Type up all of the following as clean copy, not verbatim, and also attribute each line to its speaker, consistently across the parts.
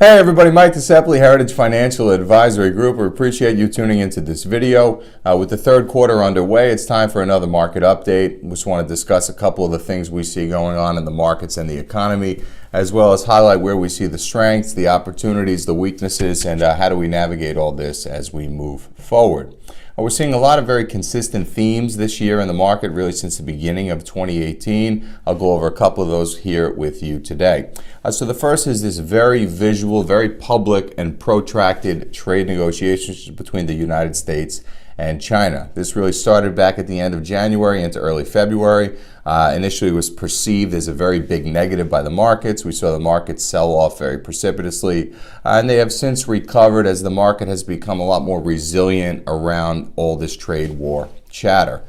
Speaker 1: Hey everybody, Mike DeSepoli, Heritage Financial Advisory Group. We appreciate you tuning into this video. With the third quarter underway, it's time for another market update. We just want to discuss a couple of the things we see going on in the markets and the economy, as well as highlight where we see the strengths, the opportunities, the weaknesses, and how do we navigate all this as we move forward. We're seeing a lot of very consistent themes this year in the market, really since the beginning of 2018. I'll go over a couple of those here with you today. So the first is this very visual, very public and protracted trade negotiations between the United States and China. This really started back at the end of January into early February. Initially was perceived as a very big negative by the markets. We saw the markets sell off very precipitously, and they have since recovered as the market has become a lot more resilient around all this trade war chatter.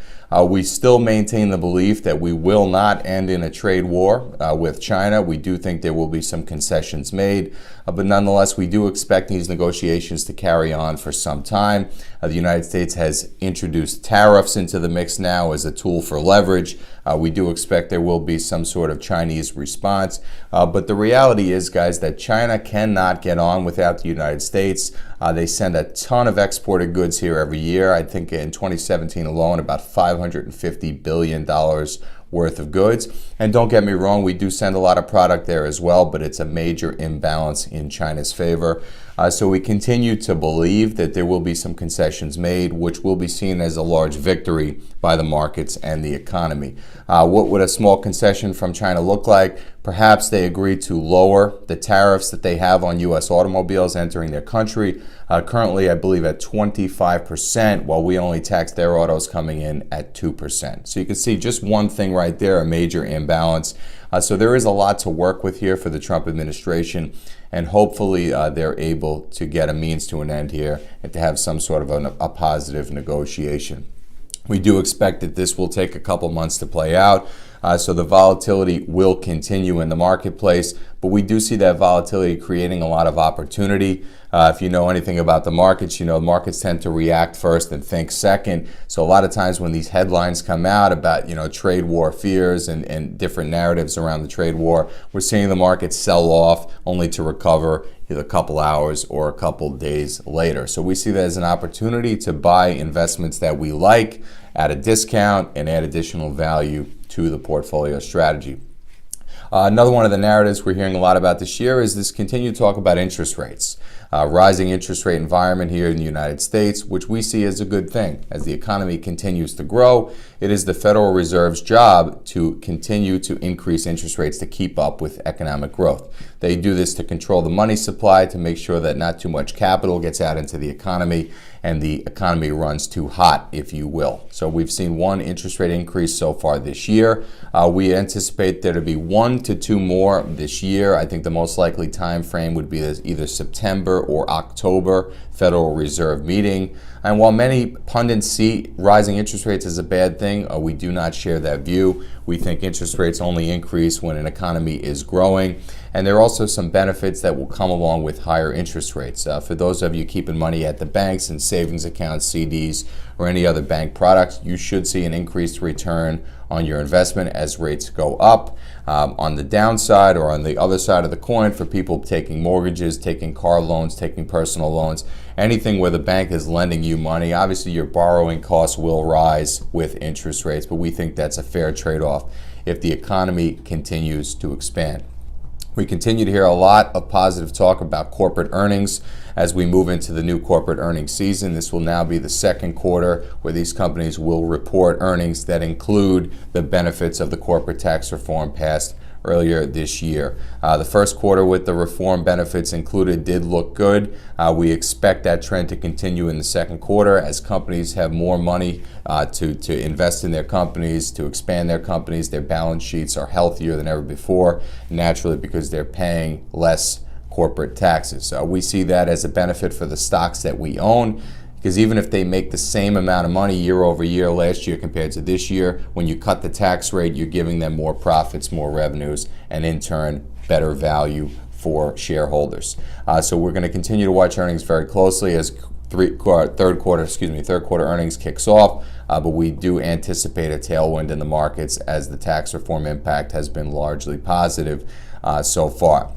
Speaker 1: We still maintain the belief that we will not end in a trade war with China. We do think there will be some concessions made, but nonetheless, we do expect these negotiations to carry on for some time. The United States has introduced tariffs into the mix now as a tool for leverage. We do expect there will be some sort of Chinese response, but the reality is, guys, that China cannot get on without the United States. They send a ton of exported goods here every year. I think in 2017 alone, about $550 billion worth of goods. And don't get me wrong, we do send a lot of product there as well, but it's a major imbalance in China's favor. So we continue to believe that there will be some concessions made, which will be seen as a large victory by the markets and the economy. What would a small concession from China look like? Perhaps they agree to lower the tariffs that they have on U.S. automobiles entering their country. Currently, I believe at 25%, while we only tax their autos coming in at 2%. So you can see just one thing right there, a major imbalance. So there is a lot to work with here for the Trump administration, and hopefully they're able to get a means to an end here and to have some sort of a positive negotiation. We do expect that this will take a couple months to play out. So the volatility will continue in the marketplace, but we do see that volatility creating a lot of opportunity. If you know anything about the markets, you know markets tend to react first and think second. So a lot of times when these headlines come out about, trade war fears and different narratives around the trade war, we're seeing the market sell off only to recover either a couple hours or a couple days later. So we see that as an opportunity to buy investments that we like at a discount and add additional value to the portfolio strategy. Another one of the narratives we're hearing a lot about this year is this continued talk about interest rates. Rising interest rate environment here in the United States, which we see as a good thing. As the economy continues to grow, it is the Federal Reserve's job to continue to increase interest rates to keep up with economic growth. They do this to control the money supply, to make sure that not too much capital gets out into the economy and the economy runs too hot, if you will. So we've seen one interest rate increase so far this year. We anticipate there to be 1 to 2 more this year. I think the most likely time frame would be either September or October Federal Reserve meeting. And while many pundits see rising interest rates as a bad thing, we do not share that view. We think interest rates only increase when an economy is growing. And there are also some benefits that will come along with higher interest rates. For those of you keeping money at the banks and savings accounts, CDs, or any other bank products, you should see an increased return on your investment as rates go up. On the downside, or on the other side of the coin, for people taking mortgages, taking car loans, taking personal loans, anything where the bank is lending you money, obviously your borrowing costs will rise with interest rates, but we think that's a fair trade-off if the economy continues to expand. We continue to hear a lot of positive talk about corporate earnings as we move into the new corporate earnings season. This will now be the second quarter where these companies will report earnings that include the benefits of the corporate tax reform passed earlier this year. The first quarter with the reform benefits included did look good. We expect that trend to continue in the second quarter as companies have more money to invest in their companies, to expand their companies. Their balance sheets are healthier than ever before, naturally because they're paying less corporate taxes. We see that as a benefit for the stocks that we own, because even if they make the same amount of money year over year last year compared to this year, when you cut the tax rate, you're giving them more profits, more revenues, and in turn, better value for shareholders. So we're going to continue to watch earnings very closely as third quarter earnings kicks off, but we do anticipate a tailwind in the markets as the tax reform impact has been largely positive so far.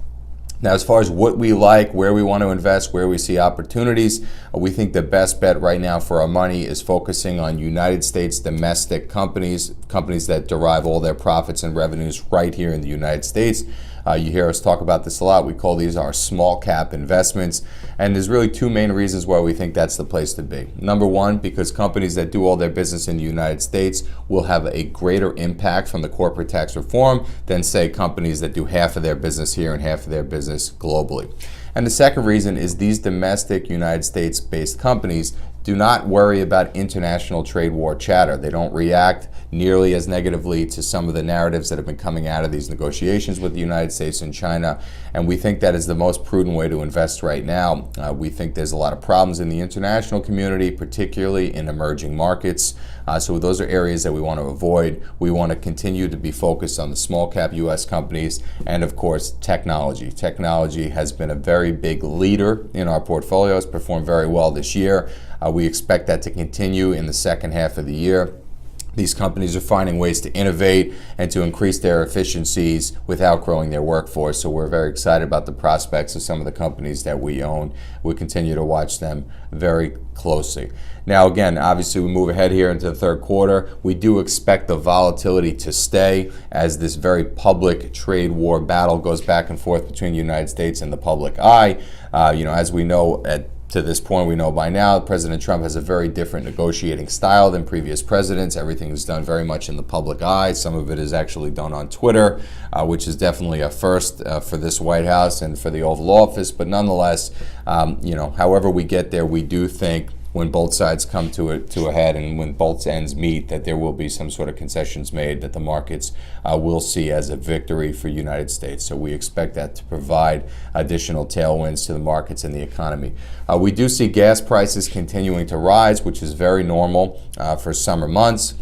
Speaker 1: Now, as far as what we like, where we want to invest, where we see opportunities, we think the best bet right now for our money is focusing on United States domestic companies, companies that derive all their profits and revenues right here in the United States. You hear us talk about this a lot. We call these our small cap investments. And there's really two main reasons why we think that's the place to be. Number one, because companies that do all their business in the United States will have a greater impact from the corporate tax reform than, say, companies that do half of their business here and half of their business globally. And the second reason is these domestic United States-based companies do not worry about international trade war chatter. They don't react nearly as negatively to some of the narratives that have been coming out of these negotiations with the United States and China. And we think that is the most prudent way to invest right now. We think there's a lot of problems in the international community, particularly in emerging markets. So those are areas that we want to avoid. We want to continue to be focused on the small cap U.S. companies and, of course, technology. Technology has been a very big leader in our portfolio. It's performed very well this year. We expect that to continue in the second half of the year. These companies are finding ways to innovate and to increase their efficiencies without growing their workforce. So we're very excited about the prospects of some of the companies that we own. We continue to watch them very closely. Now, again, obviously we move ahead here into the third quarter. We do expect the volatility to stay as this very public trade war battle goes back and forth between the United States and the public eye. As we know to this point, we know by now President Trump has a very different negotiating style than previous presidents. Everything is done very much in the public eye. Some of it is actually done on Twitter, which is definitely a first for this White House and for the Oval Office. But nonetheless, however we get there, we do think when both sides come to a head and when both ends meet, that there will be some sort of concessions made that the markets will see as a victory for the United States. So we expect that to provide additional tailwinds to the markets and the economy. We do see gas prices continuing to rise, which is very normal for summer months.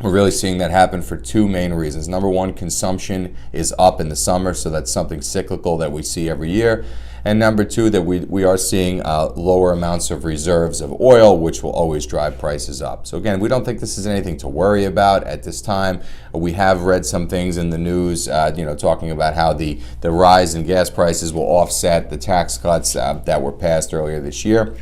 Speaker 1: We're really seeing that happen for two main reasons. Number one, consumption is up in the summer, so that's something cyclical that we see every year. And number two, that we are seeing lower amounts of reserves of oil, which will always drive prices up. So again, we don't think this is anything to worry about at this time. We have read some things in the news, talking about how the rise in gas prices will offset the tax cuts that were passed earlier this year.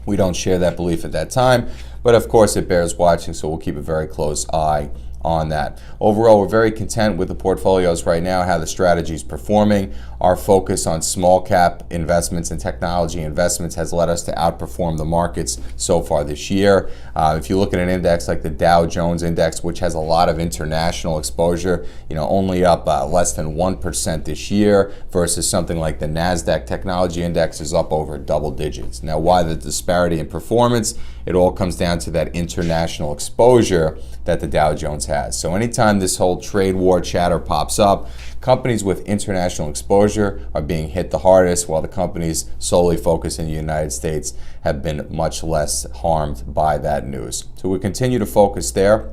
Speaker 1: We don't share that belief at that time, but of course it bears watching, so we'll keep a very close eye on that. Overall, we're very content with the portfolios right now, how the strategy is performing. Our focus on small cap investments and technology investments has led us to outperform the markets so far this year. If you look at an index like the Dow Jones Index, which has a lot of international exposure, only up less than 1% this year, versus something like the NASDAQ Technology Index is up over double digits. Now, why the disparity in performance? It all comes down to that international exposure that the Dow Jones has. So anytime this whole trade war chatter pops up, companies with international exposure are being hit the hardest, while the companies solely focused in the United States have been much less harmed by that news. So we continue to focus there.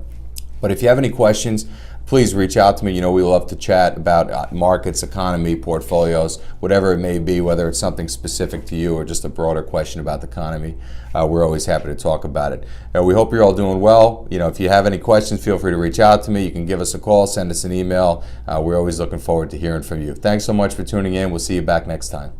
Speaker 1: But if you have any questions, please reach out to me. We love to chat about markets, economy, portfolios, whatever it may be, whether it's something specific to you or just a broader question about the economy. We're always happy to talk about it. We hope you're all doing well. If you have any questions, feel free to reach out to me. You can give us a call, send us an email. We're always looking forward to hearing from you. Thanks so much for tuning in. We'll see you back next time.